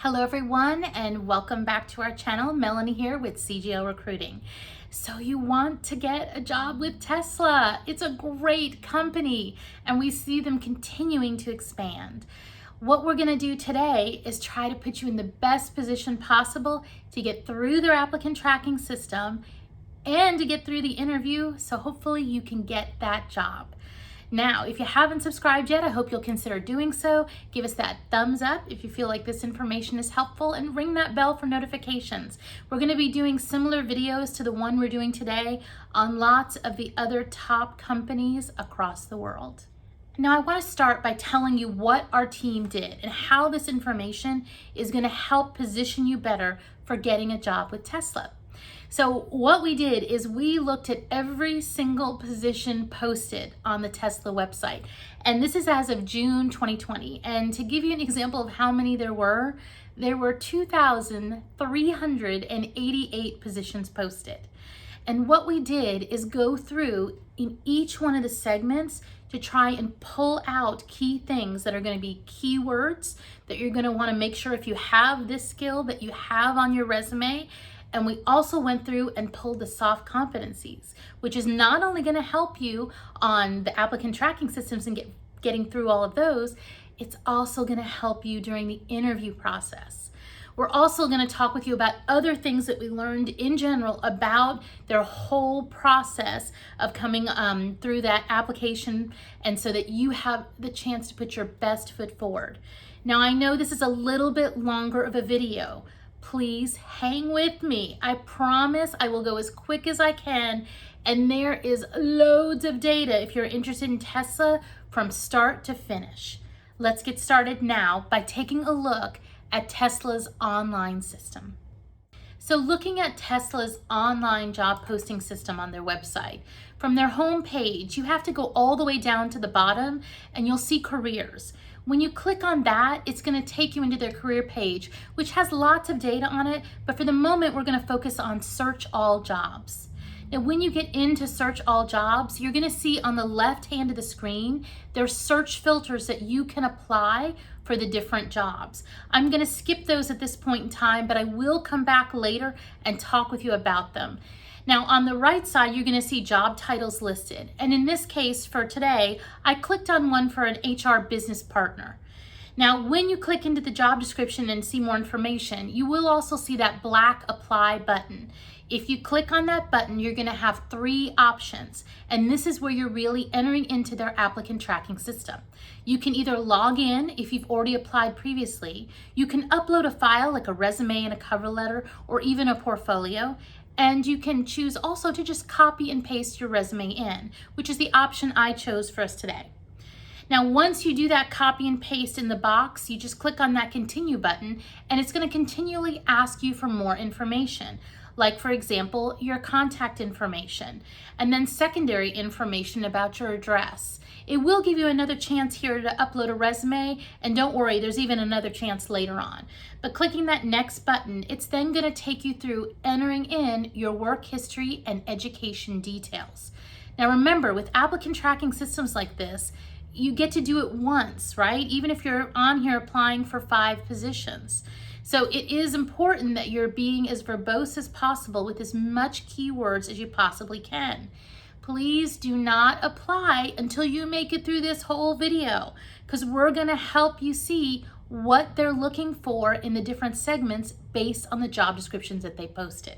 Hello everyone and welcome back to our channel. Melanie here with CGL Recruiting. So you want to get a job with Tesla. It's a great company and we see them continuing to expand. What we're gonna do today is try to put you in the best position possible to get through their applicant tracking system and to get through the interview, so hopefully you can get that job. Now, if you haven't subscribed yet, I hope you'll consider doing so. Give us that thumbs up if you feel like this information is helpful and ring that bell for notifications. We're gonna be doing similar videos to the one we're doing today on lots of the other top companies across the world. Now, I wanna start by telling you what our team did and how this information is gonna help position you better for getting a job with Tesla. So what we did is we looked at every single position posted on the Tesla website. And this is as of June 2020. And to give you an example of how many there were 2,388 positions posted. And what we did is go through in each one of the segments to try and pull out key things that are going to be keywords that you're going to want to make sure if you have this skill that you have on your resume. And we also went through and pulled the soft competencies, which is not only going to help you on the applicant tracking systems and getting through all of those, it's also going to help you during the interview process. We're also going to talk with you about other things that we learned in general about their whole process of coming through that application, and so that you have the chance to put your best foot forward. Now, I know this is a little bit longer of a video. Please hang with me. I promise I will go as quick as I can, and there is loads of data if you're interested in Tesla from start to finish. Let's get started now by taking a look at Tesla's online system. So looking at Tesla's online job posting system on their website, from their home page, you have to go all the way down to the bottom and you'll see careers. When you click on that, it's going to take you into their career page, which has lots of data on it, but for the moment, we're going to focus on search all jobs. Now, when you get into search all jobs, you're going to see on the left hand of the screen, there's search filters that you can apply for the different jobs. I'm going to skip those at this point in time, but I will come back later and talk with you about them. Now, on the right side, you're going to see job titles listed. And in this case, for today, I clicked on one for an HR business partner. Now, when you click into the job description and see more information, you will also see that black apply button. If you click on that button, you're going to have three options. And this is where you're really entering into their applicant tracking system. You can either log in if you've already applied previously. You can upload a file like a resume and a cover letter or even a portfolio. And you can choose also to just copy and paste your resume in, which is the option I chose for us today. Now, once you do that copy and paste in the box, you just click on that continue button and it's going to continually ask you for more information. Like, for example, your contact information and then secondary information about your address. It will give you another chance here to upload a resume, and don't worry, there's even another chance later on. But clicking that next button, it's then going to take you through entering in your work history and education details. Now remember, with applicant tracking systems like this, you get to do it once, right? Even if you're on here applying for 5 positions. So it is important that you're being as verbose as possible with as much keywords as you possibly can. Please do not apply until you make it through this whole video, because we're going to help you see what they're looking for in the different segments based on the job descriptions that they posted.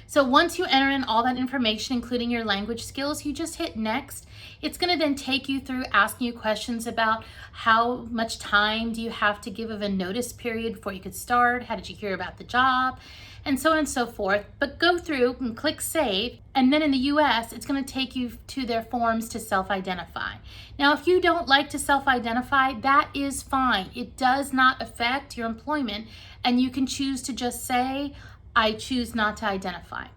So once you enter in all that information, including your language skills, you just hit next. It's going to then take you through asking you questions about how much time do you have to give of a notice period before you could start, how did you hear about the job, and so on and so forth. But go through and click save, and then in the US, it's going to take you to their forms to self-identify. Now, if you don't like to self-identify, that is fine. It does not affect your employment, and you can choose to just say, I choose not to identify.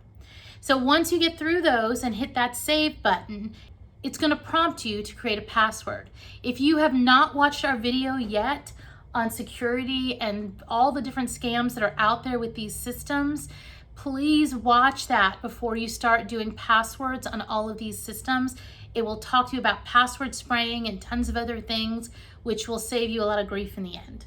So once you get through those and hit that save button, it's going to prompt you to create a password. If you have not watched our video yet on security and all the different scams that are out there with these systems, please watch that before you start doing passwords on all of these systems. It will talk to you about password spraying and tons of other things, which will save you a lot of grief in the end.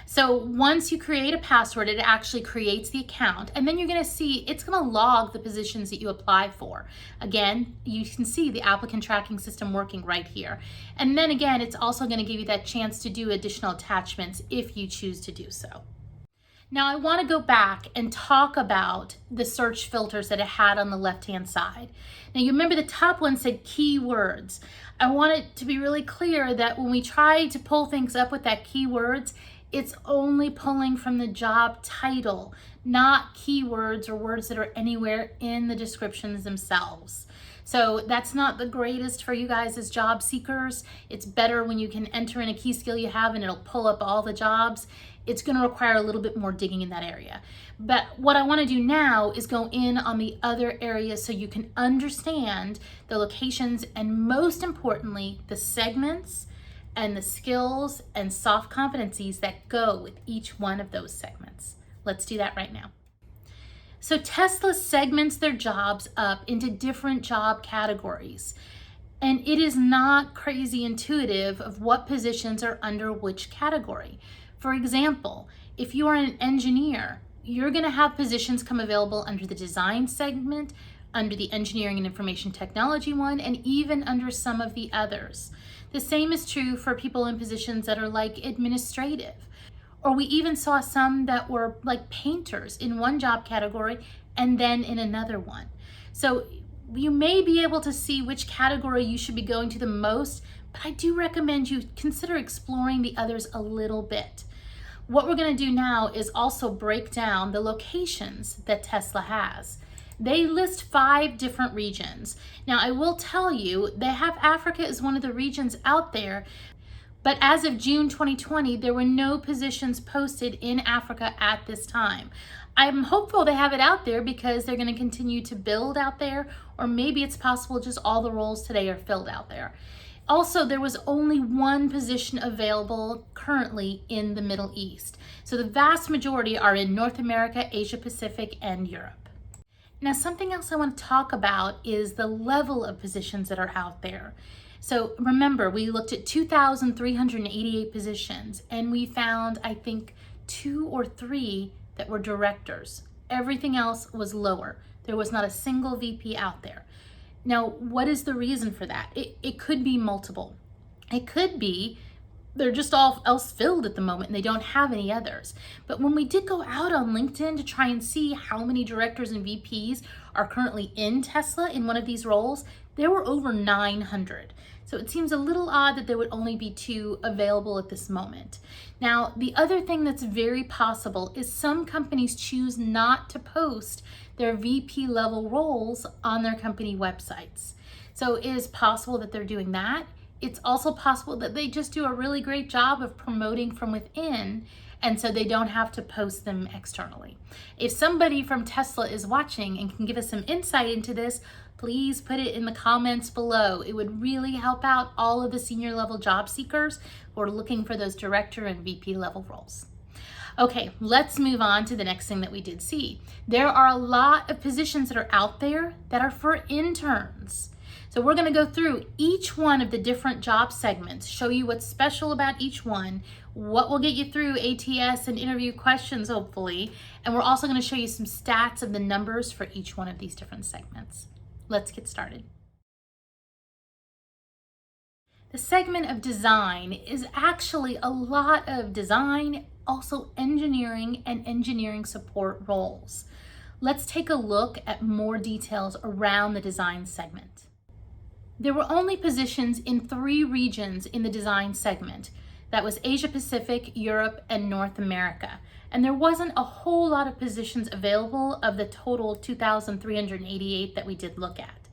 So once you create a password, it actually creates the account, and then you're going to see it's going to log the positions that you apply for. Again, you can see the applicant tracking system working right here. And then again, it's also going to give you that chance to do additional attachments if you choose to do so. Now I want to go back and talk about the search filters that it had on the left-hand side. Now you remember the top one said keywords. I want it to be really clear that when we try to pull things up with that keywords, it's only pulling from the job title, not keywords or words that are anywhere in the descriptions themselves. So that's not the greatest for you guys as job seekers. It's better when you can enter in a key skill you have and it'll pull up all the jobs. It's going to require a little bit more digging in that area. But what I want to do now is go in on the other areas so you can understand the locations and most importantly, the segments and the skills and soft competencies that go with each one of those segments. Let's do that right now. So Tesla segments their jobs up into different job categories. And it is not crazy intuitive of what positions are under which category. For example, if you are an engineer, you're going to have positions come available under the design segment, under the engineering and information technology one, and even under some of the others. The same is true for people in positions that are like administrative. Or we even saw some that were like painters in one job category and then in another one. So you may be able to see which category you should be going to the most, but I do recommend you consider exploring the others a little bit. What we're going to do now is also break down the locations that Tesla has. They list 5 different regions. Now, I will tell you, they have Africa as one of the regions out there, but as of June 2020, there were no positions posted in Africa at this time. I'm hopeful they have it out there because they're going to continue to build out there, or maybe it's possible just all the roles today are filled out there. Also, there was only one position available currently in the Middle East. So the vast majority are in North America, Asia Pacific, and Europe. Now, something else I want to talk about is the level of positions that are out there. So remember, we looked at 2,388 positions, and we found, I think, 2 or 3 that were directors. Everything else was lower. There was not a single VP out there. Now, what is the reason for that? It could be multiple. It could be they're just all else filled at the moment and they don't have any others. But when we did go out on LinkedIn to try and see how many directors and VPs are currently in Tesla in one of these roles, there were over 900. So it seems a little odd that there would only be 2 available at this moment. Now, the other thing that's very possible is some companies choose not to post their VP level roles on their company websites. So it is possible that they're doing that. It's also possible that they just do a really great job of promoting from within, and so they don't have to post them externally. If somebody from Tesla is watching and can give us some insight into this, please put it in the comments below. It would really help out all of the senior level job seekers who are looking for those director and VP level roles. Okay, let's move on to the next thing that we did see. There are a lot of positions that are out there that are for interns. So we're going to go through each one of the different job segments, show you what's special about each one, what will get you through ATS and interview questions, hopefully, and we're also going to show you some stats of the numbers for each one of these different segments. Let's get started. The segment of design is actually a lot of design, also engineering and engineering support roles. Let's take a look at more details around the design segment. There were only positions in 3 regions in the design segment. That was Asia Pacific, Europe, and North America. And there wasn't a whole lot of positions available of the total 2,388 that we did look at.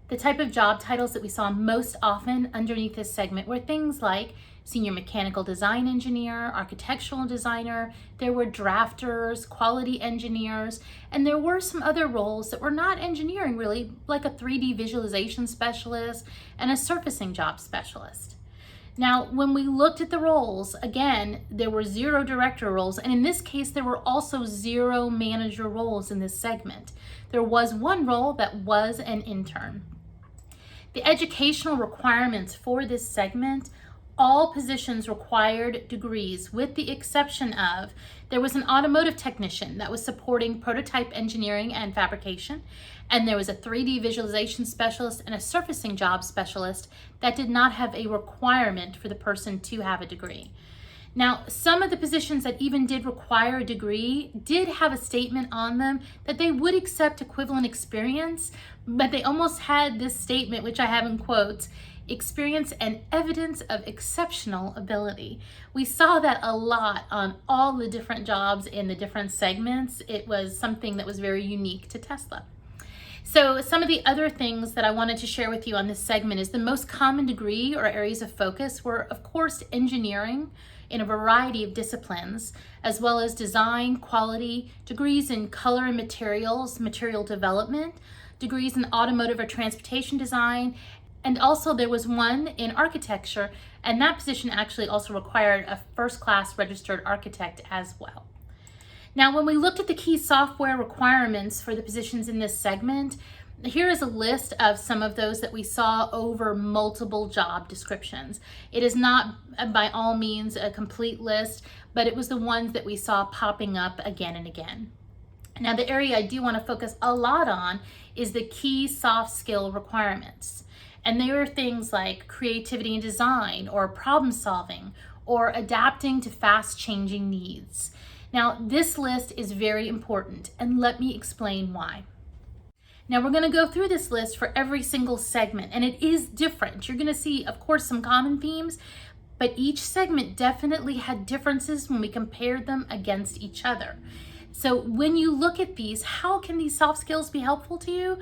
The type of job titles that we saw most often underneath this segment were things like senior mechanical design engineer, architectural designer, there were drafters, quality engineers, and there were some other roles that were not engineering really, like a 3D visualization specialist and a surfacing job specialist. Now, when we looked at the roles, again, there were 0 director roles, and in this case, there were also 0 manager roles in this segment. There was 1 role that was an intern. The educational requirements for this segment all positions required degrees, with the exception of there was an automotive technician that was supporting prototype engineering and fabrication, and there was a 3D visualization specialist and a surfacing job specialist that did not have a requirement for the person to have a degree. Now, some of the positions that even did require a degree did have a statement on them that they would accept equivalent experience, but they almost had this statement, which I have in quotes, experience and evidence of exceptional ability. We saw that a lot on all the different jobs in the different segments. It was something that was very unique to Tesla. So some of the other things that I wanted to share with you on this segment is the most common degree or areas of focus were, of course, engineering in a variety of disciplines, as well as design, quality, degrees in color and materials, material development, degrees in automotive or transportation design, and also there was one in architecture, and that position actually also required a first-class registered architect as well. Now, when we looked at the key software requirements for the positions in this segment, here is a list of some of those that we saw over multiple job descriptions. It is not by all means a complete list, but it was the ones that we saw popping up again and again. Now, the area I do want to focus a lot on is the key soft skill requirements. And they are things like creativity and design, or problem solving, or adapting to fast changing needs. Now, this list is very important, and let me explain why. Now, we're going to go through this list for every single segment, and it is different. You're going to see, of course, some common themes, but each segment definitely had differences when we compared them against each other. So when you look at these, how can these soft skills be helpful to you?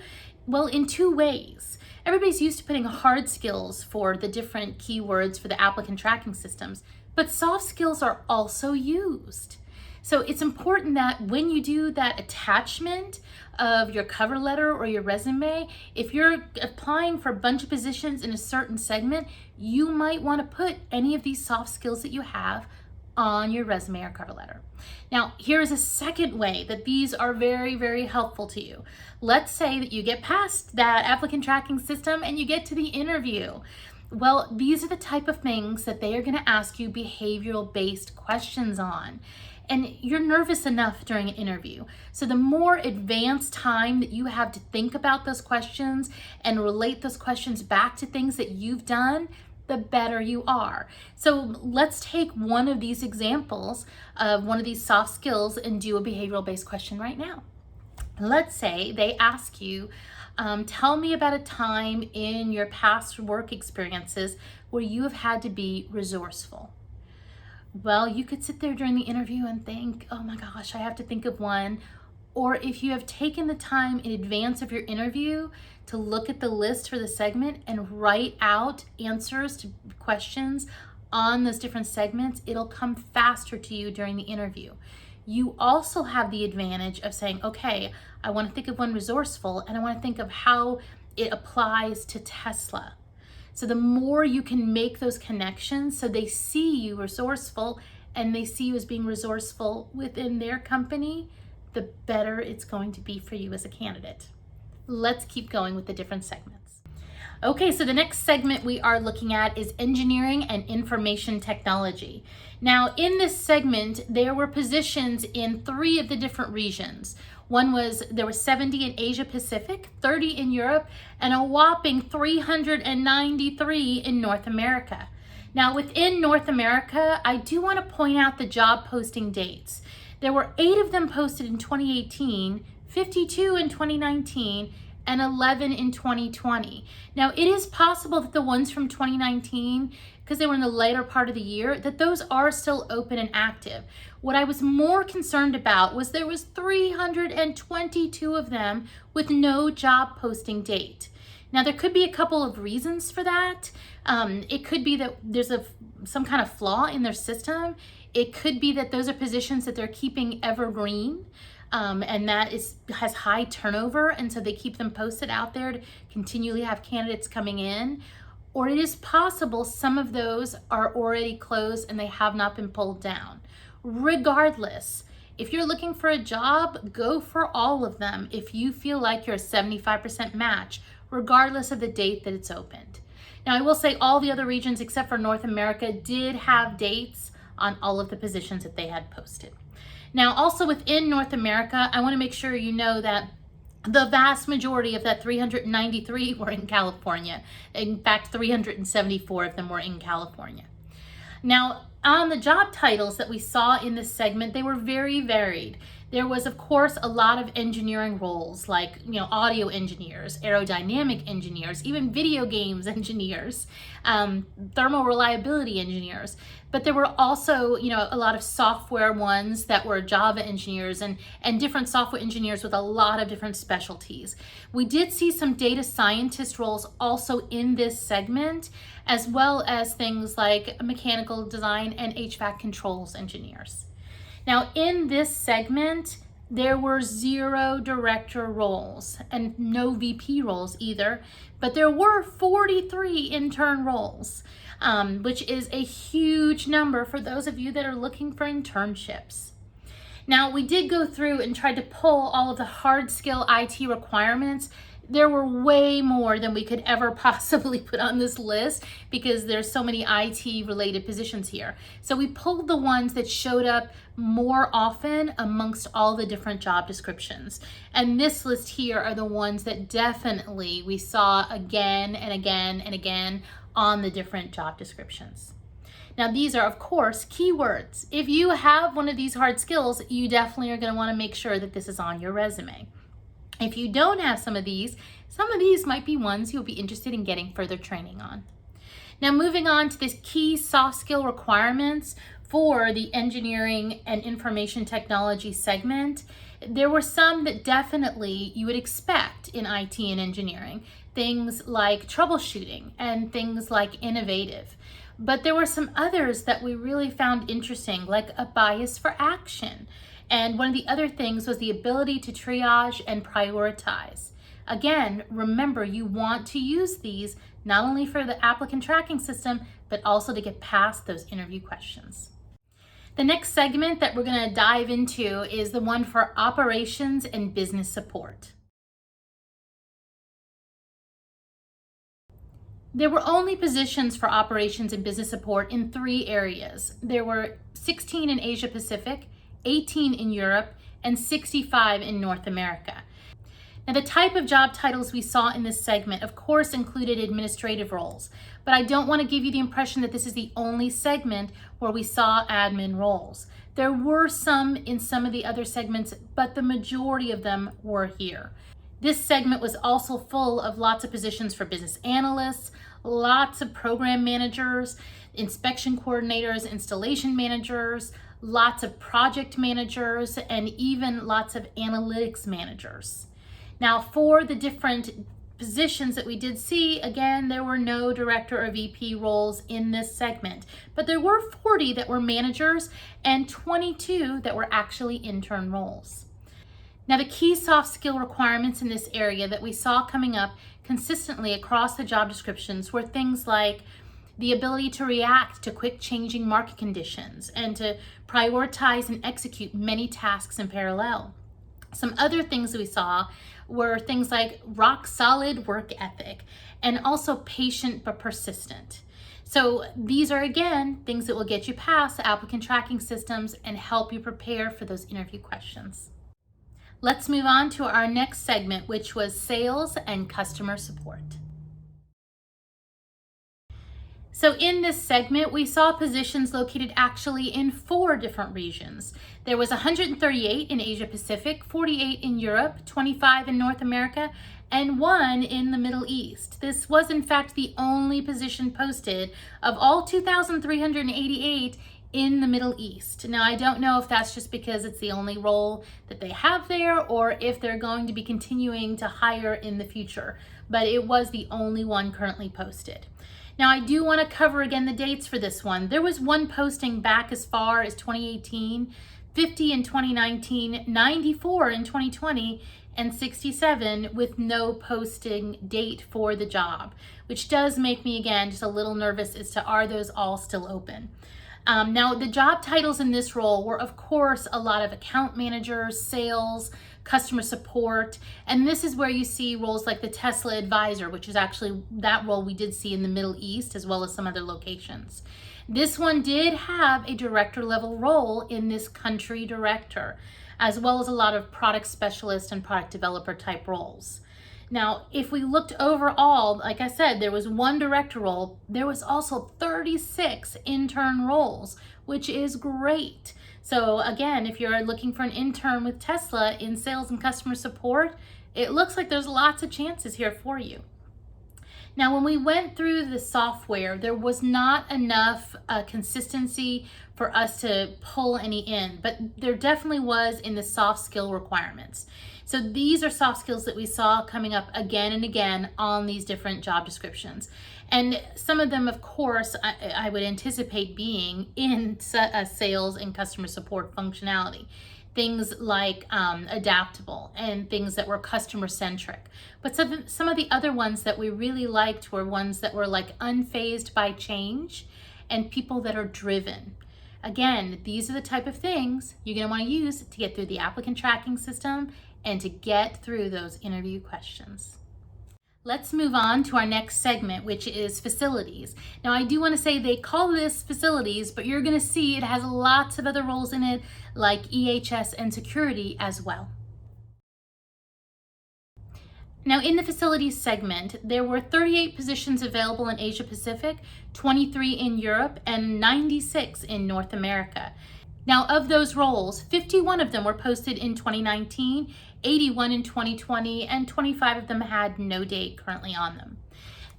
Well, in two ways. Everybody's used to putting hard skills for the different keywords for the applicant tracking systems, but soft skills are also used. So it's important that when you do that attachment of your cover letter or your resume, if you're applying for a bunch of positions in a certain segment, you might want to put any of these soft skills that you have on your resume or cover letter. Now, here's a second way that these are very, very helpful to you. Let's say that you get past that applicant tracking system and you get to the interview. Well, these are the type of things that they are going to ask you behavioral-based questions on. And you're nervous enough during an interview. So the more advanced time that you have to think about those questions and relate those questions back to things that you've done, the better you are. So let's take one of these examples of one of these soft skills and do a behavioral-based question right now. Let's say they ask you, tell me about a time in your past work experiences where you have had to be resourceful. Well, you could sit there during the interview and think, oh my gosh, I have to think of one. Or if you have taken the time in advance of your interview to look at the list for the segment and write out answers to questions on those different segments, it'll come faster to you during the interview. You also have the advantage of saying, okay, I want to think of one resourceful and I want to think of how it applies to Tesla. So the more you can make those connections so they see you resourceful and they see you as being resourceful within their company, the better it's going to be for you as a candidate. Let's keep going with the different segments. Okay, so the next segment we are looking at is engineering and information technology. Now, in this segment, there were positions in 3 of the different regions. There were 70 in Asia Pacific, 30 in Europe, and a whopping 393 in North America. Now, within North America, I do want to point out the job posting dates. There were 8 of them posted in 2018, 52 in 2019, and 11 in 2020. Now, it is possible that the ones from 2019, because they were in the later part of the year, that those are still open and active. What I was more concerned about was there was 322 of them with no job posting date. Now, there could be a couple of reasons for that. It could be that there's some kind of flaw in their system. It could be that those are positions that they're keeping evergreen. And that has high turnover, and so they keep them posted out there to continually have candidates coming in. Or it is possible some of those are already closed and they have not been pulled down. Regardless, if you're looking for a job, go for all of them if you feel like you're a 75% match, regardless of the date that it's opened. Now, I will say all the other regions except for North America did have dates on all of the positions that they had posted. Now, also within North America, I want to make sure you know that the vast majority of that 393 were in California. In fact, 374 of them were in California. Now, on the job titles that we saw in this segment, they were very varied. There was, of course, a lot of engineering roles like, audio engineers, aerodynamic engineers, even video games engineers, thermal reliability engineers. But there were also, a lot of software ones that were Java engineers and different software engineers with a lot of different specialties. We did see some data scientist roles also in this segment, as well as things like mechanical design and HVAC controls engineers. Now, in this segment, there were 0 director roles and no VP roles either, but there were 43 intern roles, which is a huge number for those of you that are looking for internships. Now, we did go through and tried to pull all of the hard skill IT requirements. There were way more than we could ever possibly put on this list because there's so many IT related positions here. So we pulled the ones that showed up more often amongst all the different job descriptions. And this list here are the ones that definitely we saw again and again and again on the different job descriptions. Now, these are, of course, keywords. If you have one of these hard skills, you definitely are going to want to make sure that this is on your resume. If you don't have some of these might be ones you'll be interested in getting further training on. Now, moving on to this key soft skill requirements for the engineering and information technology segment, there were some that definitely you would expect in IT and engineering, things like troubleshooting and things like innovative. But there were some others that we really found interesting, like a bias for action. And one of the other things was the ability to triage and prioritize. Again, remember, you want to use these not only for the applicant tracking system, but also to get past those interview questions. The next segment that we're going to dive into is the one for operations and business support. There were only positions for operations and business support in 3 areas. There were 16 in Asia Pacific, 18 in Europe, and 65 in North America. Now, the type of job titles we saw in this segment, of course, included administrative roles, but I don't want to give you the impression that this is the only segment where we saw admin roles. There were some in some of the other segments, but the majority of them were here. This segment was also full of lots of positions for business analysts, lots of program managers, inspection coordinators, installation managers, lots of project managers, and even lots of analytics managers. Now, for the different positions that we did see, again, there were no director or VP roles in this segment, but there were 40 that were managers and 22 that were actually intern roles. Now, the key soft skill requirements in this area that we saw coming up consistently across the job descriptions were things like the ability to react to quick changing market conditions and to prioritize and execute many tasks in parallel. Some other things that we saw were things like rock solid work ethic and also patient but persistent. So these are, again, things that will get you past the applicant tracking systems and help you prepare for those interview questions. Let's move on to our next segment, which was sales and customer support. So in this segment, we saw positions located actually in 4 different regions. There was 138 in Asia Pacific, 48 in Europe, 25 in North America, and 1 in the Middle East. This was in fact the only position posted of all 2,388 in the Middle East. Now, I don't know if that's just because it's the only role that they have there or if they're going to be continuing to hire in the future, but it was the only one currently posted. Now, I do want to cover again the dates for this one. There was one posting back as far as 2018, 50 in 2019, 94 in 2020, and 67 with no posting date for the job, which does make me, again, just a little nervous as to are those all still open. Now, the job titles in this role were, of course, a lot of account managers, sales, customer support, and this is where you see roles like the Tesla advisor, which is actually that role we did see in the Middle East as well as some other locations. This one did have a director level role in this country director, as well as a lot of product specialist and product developer type roles. Now, if we looked overall, like I said, there was one director role. There was also 36 intern roles, which is great. So again, if you're looking for an intern with Tesla in sales and customer support, it looks like there's lots of chances here for you. Now, when we went through the software, there was not enough consistency for us to pull any in, but there definitely was in the soft skill requirements. So these are soft skills that we saw coming up again and again on these different job descriptions. And some of them, of course, I would anticipate being in sales and customer support functionality. Things like adaptable and things that were customer centric. But some of the other ones that we really liked were ones that were like unfazed by change and people that are driven. Again, these are the type of things you're going to want to use to get through the applicant tracking system and to get through those interview questions. Let's move on to our next segment, which is facilities. Now, I do want to say they call this facilities, but you're going to see it has lots of other roles in it, like EHS and security as well. Now, in the facilities segment, there were 38 positions available in Asia Pacific, 23 in Europe, and 96 in North America. Now, of those roles, 51 of them were posted in 2019, 81 in 2020, and 25 of them had no date currently on them.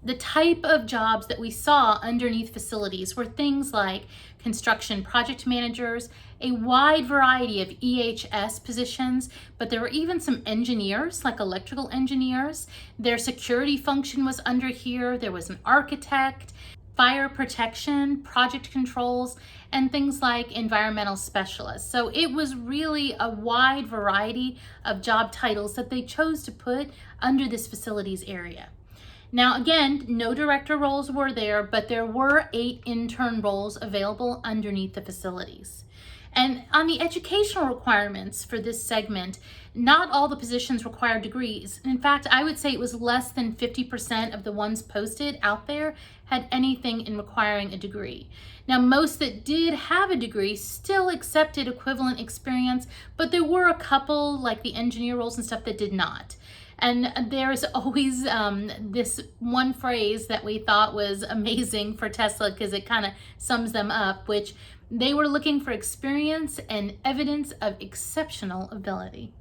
The type of jobs that we saw underneath facilities were things like construction project managers, a wide variety of EHS positions, but there were even some engineers, like electrical engineers. Their security function was under here. There was an architect, fire protection, project controls, and things like environmental specialists. So it was really a wide variety of job titles that they chose to put under this facilities area. Now, again, no director roles were there, but there were 8 intern roles available underneath the facilities. And on the educational requirements for this segment, not all the positions required degrees. In fact, I would say it was less than 50% of the ones posted out there had anything in requiring a degree. Now, most that did have a degree still accepted equivalent experience, but there were a couple, like the engineer roles and stuff, that did not. And there's always this one phrase that we thought was amazing for Tesla because it kind of sums them up, which they were looking for experience and evidence of exceptional ability.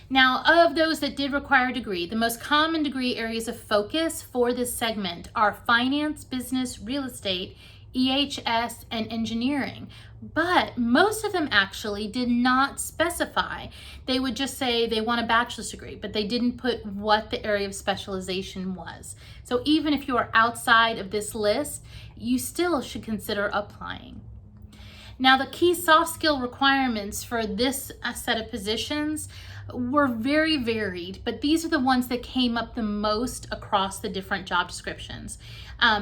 Now, of those that did require a degree, the most common degree areas of focus for this segment are finance, business, real estate, EHS, and engineering. But most of them actually did not specify. They would just say they want a bachelor's degree, but they didn't put what the area of specialization was. So even if you are outside of this list, you still should consider applying. Now, the key soft skill requirements for this set of positions were very varied, but these are the ones that came up the most across the different job descriptions.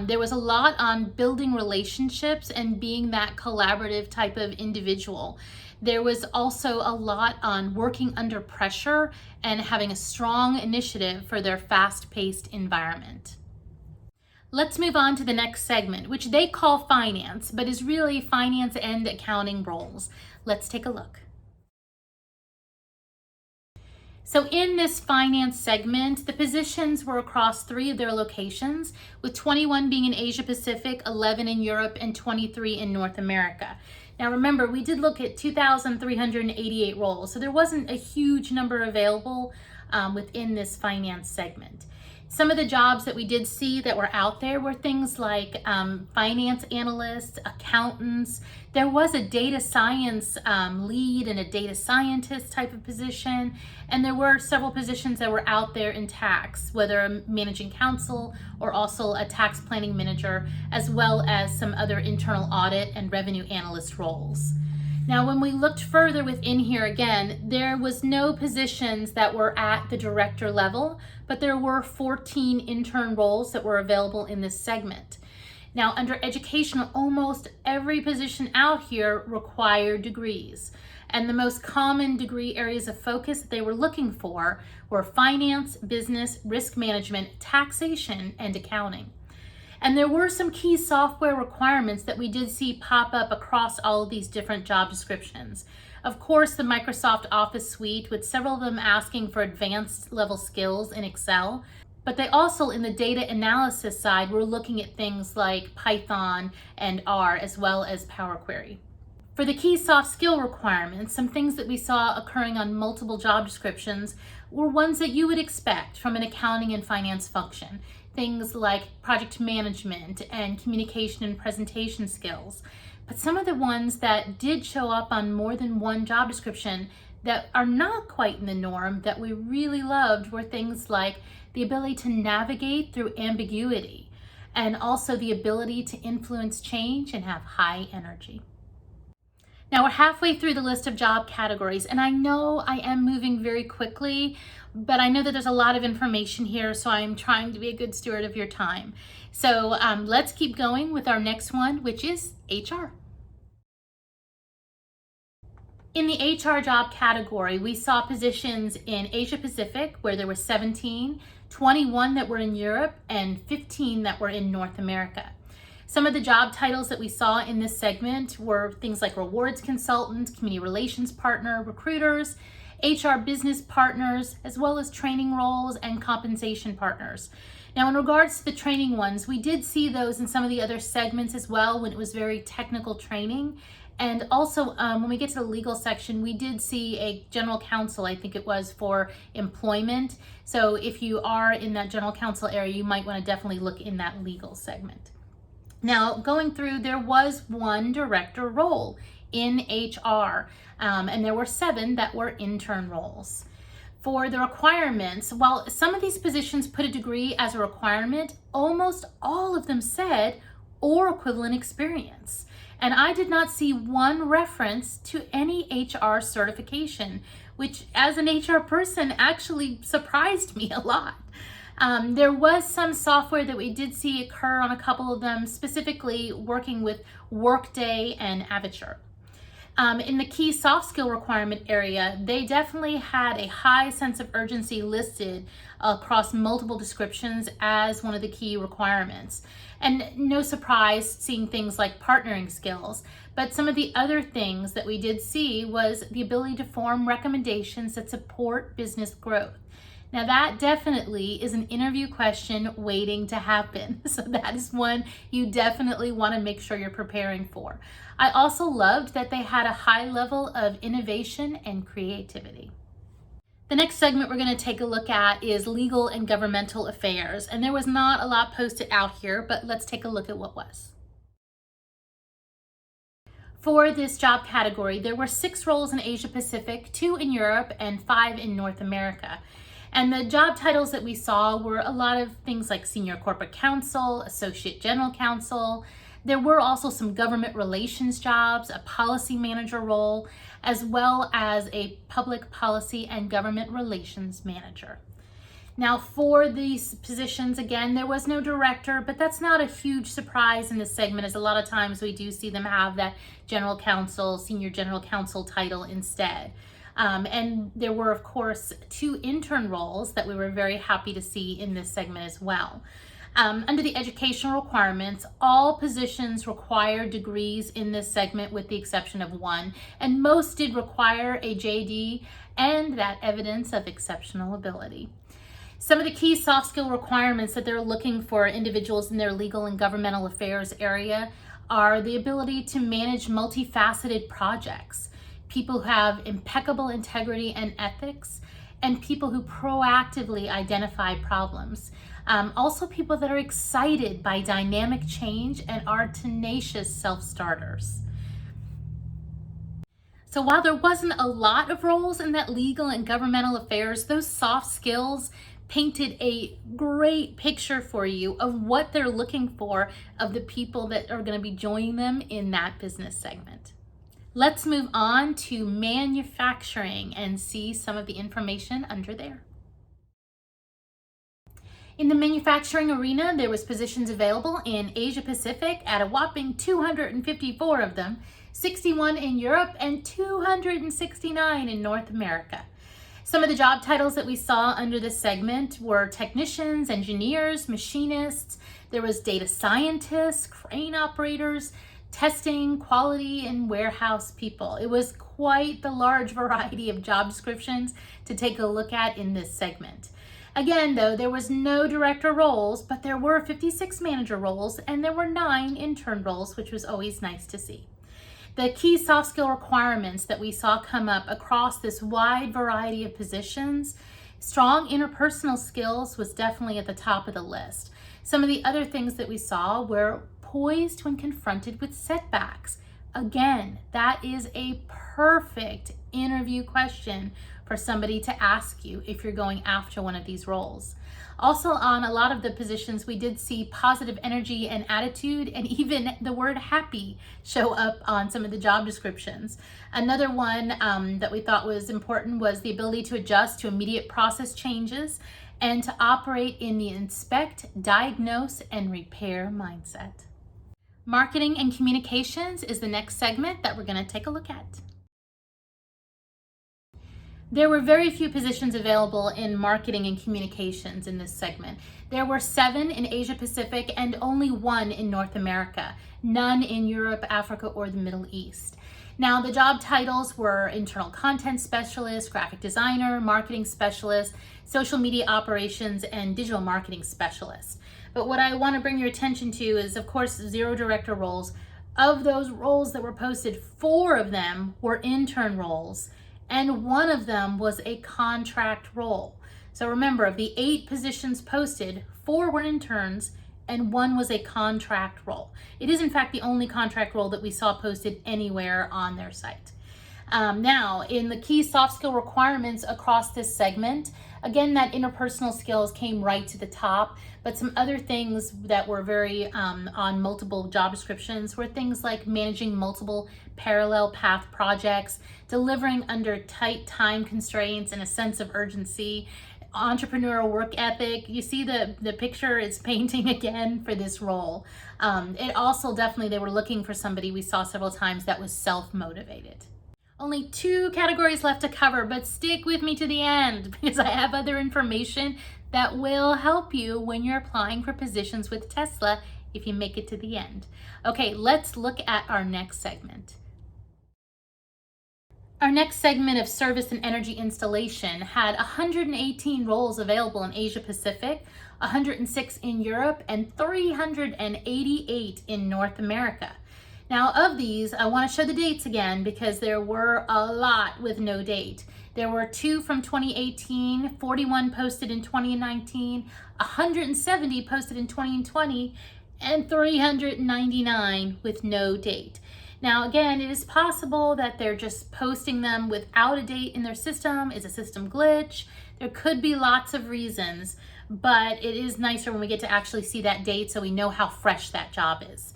There was a lot on building relationships and being that collaborative type of individual. There was also a lot on working under pressure and having a strong initiative for their fast-paced environment. Let's move on to the next segment, which they call finance, but is really finance and accounting roles. Let's take a look. So in this finance segment, the positions were across 3 of their locations, with 21 being in Asia Pacific, 11 in Europe, and 23 in North America. Now remember, we did look at 2,388 roles, so there wasn't a huge number available within this finance segment. Some of the jobs that we did see that were out there were things like finance analysts, accountants. There was a data science lead and a data scientist type of position. And there were several positions that were out there in tax, whether a managing counsel or also a tax planning manager, as well as some other internal audit and revenue analyst roles. Now, when we looked further within here again, there was no positions that were at the director level, but there were 14 intern roles that were available in this segment. Now, under education, almost every position out here required degrees. And the most common degree areas of focus that they were looking for were finance, business, risk management, taxation, and accounting. And there were some key software requirements that we did see pop up across all of these different job descriptions. Of course, the Microsoft Office suite, with several of them asking for advanced level skills in Excel, but they also, in the data analysis side, were looking at things like Python and R, as well as Power Query. For the key soft skill requirements, some things that we saw occurring on multiple job descriptions were ones that you would expect from an accounting and finance function. Things like project management and communication and presentation skills. But some of the ones that did show up on more than one job description that are not quite in the norm that we really loved were things like the ability to navigate through ambiguity, and also the ability to influence change and have high energy. Now we're halfway through the list of job categories, and I know I am moving very quickly, but I know that there's a lot of information here, so I'm trying to be a good steward of your time. So let's keep going with our next one, which is HR. In the HR job category, we saw positions in Asia Pacific, where there were 17, 21 that were in Europe, and 15 that were in North America. Some of the job titles that we saw in this segment were things like rewards consultant, community relations partner, recruiters, HR business partners, as well as training roles and compensation partners. Now, in regards to the training ones, we did see those in some of the other segments as well when it was very technical training. And also, when we get to the legal section, we did see a general counsel, I think it was, for employment. So if you are in that general counsel area, you might want to definitely look in that legal segment. Now, going through, there was one director role in HR, and there were 7 that were intern roles. For the requirements, while some of these positions put a degree as a requirement, almost all of them said or equivalent experience. And I did not see one reference to any HR certification, which as an HR person actually surprised me a lot. There was some software that we did see occur on a couple of them, specifically working with Workday and Avature. In the key soft skill requirement area, they definitely had a high sense of urgency listed across multiple descriptions as one of the key requirements. And no surprise seeing things like partnering skills, but some of the other things that we did see was the ability to form recommendations that support business growth. Now that definitely is an interview question waiting to happen. So that is one you definitely want to make sure you're preparing for. I also loved that they had a high level of innovation and creativity. The next segment we're going to take a look at is legal and governmental affairs. And there was not a lot posted out here, but let's take a look at what was. For this job category, there were 6 roles in Asia Pacific, 2 in Europe, and 5 in North America. And the job titles that we saw were a lot of things like senior corporate counsel, associate general counsel. There were also some government relations jobs, a policy manager role, as well as a public policy and government relations manager. Now for these positions, again, there was no director, but that's not a huge surprise in this segment, as a lot of times we do see them have that general counsel, senior general counsel title instead. And there were, of course, 2 intern roles that we were very happy to see in this segment as well. Under the educational requirements, all positions require degrees in this segment with the exception of 1, and most did require a JD and that evidence of exceptional ability. Some of the key soft skill requirements that they're looking for individuals in their legal and governmental affairs area are the ability to manage multifaceted projects, people who have impeccable integrity and ethics, and people who proactively identify problems. Also people that are excited by dynamic change and are tenacious self-starters. So while there wasn't a lot of roles in that legal and governmental affairs, those soft skills painted a great picture for you of what they're looking for of the people that are going to be joining them in that business segment. Let's move on to manufacturing and see some of the information under there. In the manufacturing arena, there was positions available in Asia Pacific at a whopping 254 of them, 61 in Europe, and 269 in North America. Some of the job titles that we saw under this segment were technicians, engineers, machinists. There was data scientists, crane operators, testing, quality, and warehouse people. It was quite the large variety of job descriptions to take a look at in this segment. Again, though, there was no director roles, but there were 56 manager roles and there were 9 intern roles, which was always nice to see. The key soft skill requirements that we saw come up across this wide variety of positions, strong interpersonal skills was definitely at the top of the list. Some of the other things that we saw were poised when confronted with setbacks. Again, that is a perfect interview question for somebody to ask you if you're going after one of these roles. Also, on a lot of the positions, we did see positive energy and attitude, and even the word happy show up on some of the job descriptions. Another one that we thought was important was the ability to adjust to immediate process changes and to operate in the inspect, diagnose, and repair mindset. Marketing and communications is the next segment that we're going to take a look at. There were very few positions available in marketing and communications in this segment. There were 7 in Asia Pacific and only 1 in North America, none in Europe, Africa, or the Middle East. Now, the job titles were internal content specialist, graphic designer, marketing specialist, social media operations, and digital marketing specialist. But what I want to bring your attention to is, of course, 0 director roles. Of those roles that were posted, 4 of them were intern roles, and 1 of them was a contract role. So remember, of the 8 positions posted, 4 were interns and 1 was a contract role. It is in fact the only contract role that we saw posted anywhere on their site. Now, in the key soft skill requirements across this segment, again, that interpersonal skills came right to the top, but some other things that were very on multiple job descriptions were things like managing multiple parallel path projects, delivering under tight time constraints and a sense of urgency, entrepreneurial work ethic. You see the picture is painting again for this role. It also definitely, they were looking for somebody we saw several times that was self-motivated. Only 2 categories left to cover, but stick with me to the end because I have other information that will help you when you're applying for positions with Tesla if you make it to the end. Okay, let's look at our next segment. Our next segment of service and energy installation had 118 roles available in Asia Pacific, 106 in Europe, and 388 in North America. Now, of these, I want to show the dates again because there were a lot with no date. There were 2 from 2018, 41 posted in 2019, 170 posted in 2020, and 399 with no date. Now, again, it is possible that they're just posting them without a date in their system. It's a system glitch. There could be lots of reasons, but it is nicer when we get to actually see that date so we know how fresh that job is.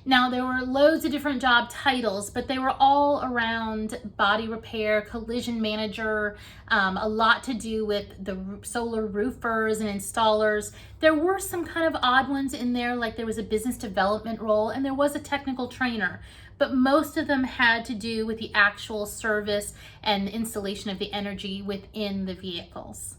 Now, there were loads of different job titles, but they were all around body repair, collision manager, a lot to do with the solar roofers and installers. There were some kind of odd ones in there, like there was a business development role and there was a technical trainer, but most of them had to do with the actual service and installation of the energy within the vehicles.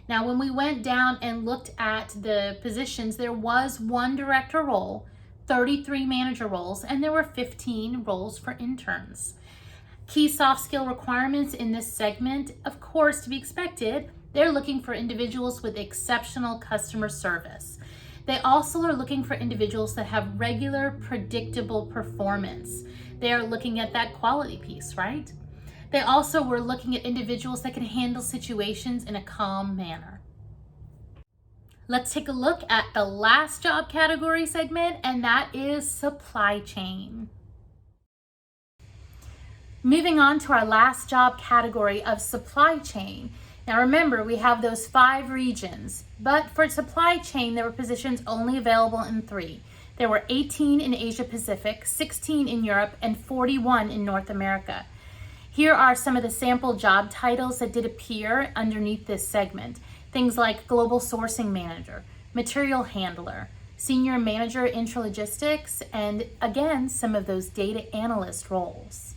Now, when we went down and looked at the positions, there was 1 director role, 33 manager roles, and there were 15 roles for interns. Key soft skill requirements in this segment, of course, to be expected, they're looking for individuals with exceptional customer service. They also are looking for individuals that have regular, predictable performance. They are looking at that quality piece, right? They also were looking at individuals that can handle situations in a calm manner. Let's take a look at the last job category segment, and that is supply chain. Moving on to our last job category of supply chain. Now remember, we have those 5 regions, but for supply chain, there were positions only available in 3. There were 18 in Asia Pacific, 16 in Europe, and 41 in North America. Here are some of the sample job titles that did appear underneath this segment. Things like Global Sourcing Manager, material handler, senior manager intralogistics, and again, some of those data analyst roles.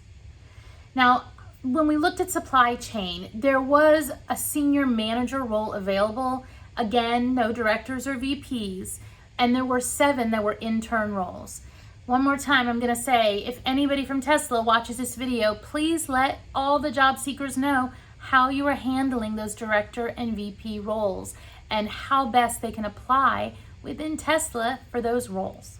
Now, when we looked at supply chain, there was a senior manager role available. Again, no directors or VPs, and there were 7 that were intern roles. One more time, I'm gonna say, if anybody from Tesla watches this video, please let all the job seekers know how you are handling those director and VP roles and how best they can apply within Tesla for those roles.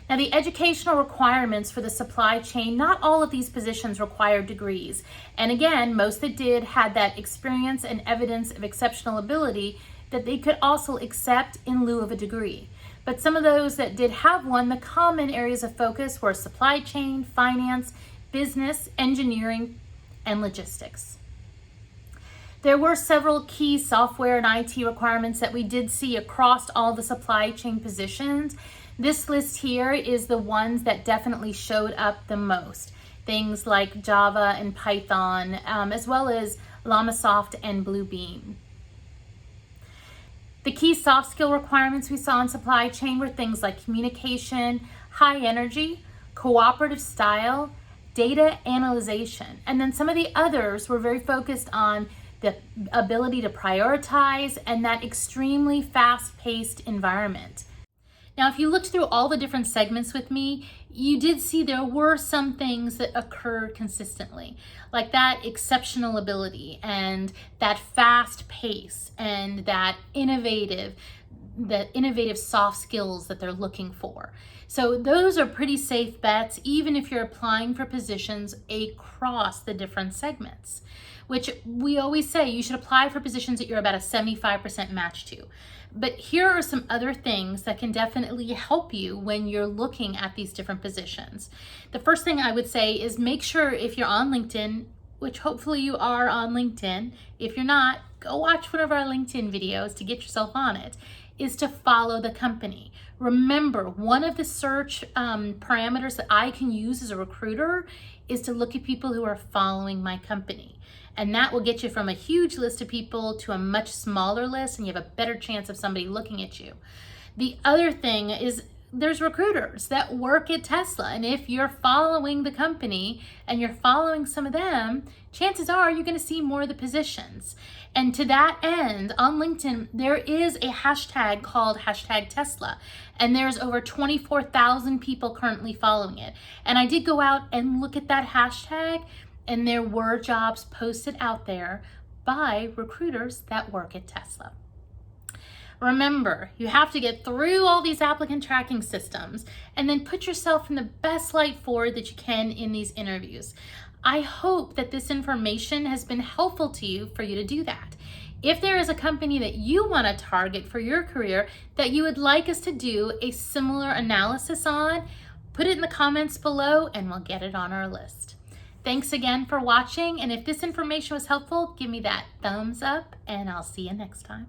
Now, the educational requirements for the supply chain, not all of these positions required degrees. And again, most that did had that experience and evidence of exceptional ability that they could also accept in lieu of a degree. But some of those that did have one, the common areas of focus were supply chain, finance, business, engineering, and logistics. There were several key software and IT requirements that we did see across all the supply chain positions. This list here is the ones that definitely showed up the most. Things like Java and Python, as well as LlamaSoft and Bluebeam. The key soft skill requirements we saw in supply chain were things like communication, high energy, cooperative style, data analyzation. And then some of the others were very focused on the ability to prioritize and that extremely fast-paced environment. Now, if you looked through all the different segments with me, you did see there were some things that occurred consistently, like that exceptional ability and that fast pace and that innovative soft skills that they're looking for. So those are pretty safe bets, even if you're applying for positions across the different segments, which we always say you should apply for positions that you're about a 75% match to. But here are some other things that can definitely help you when you're looking at these different positions. The first thing I would say is make sure if you're on LinkedIn, which hopefully you are on LinkedIn. If you're not, go watch one of our LinkedIn videos to get yourself on it, is to follow the company. Remember, one of the search parameters that I can use as a recruiter is to look at people who are following my company. And that will get you from a huge list of people to a much smaller list, and you have a better chance of somebody looking at you. The other thing is there's recruiters that work at Tesla, and if you're following the company and you're following some of them, chances are you're going to see more of the positions. And to that end, on LinkedIn, there is a hashtag called #Tesla, and there's over 24,000 people currently following it. And I did go out and look at that hashtag, and there were jobs posted out there by recruiters that work at Tesla. Remember, you have to get through all these applicant tracking systems and then put yourself in the best light forward that you can in these interviews. I hope that this information has been helpful to you for you to do that. If there is a company that you want to target for your career that you would like us to do a similar analysis on, put it in the comments below and we'll get it on our list. Thanks again for watching, and if this information was helpful, give me that thumbs up and I'll see you next time.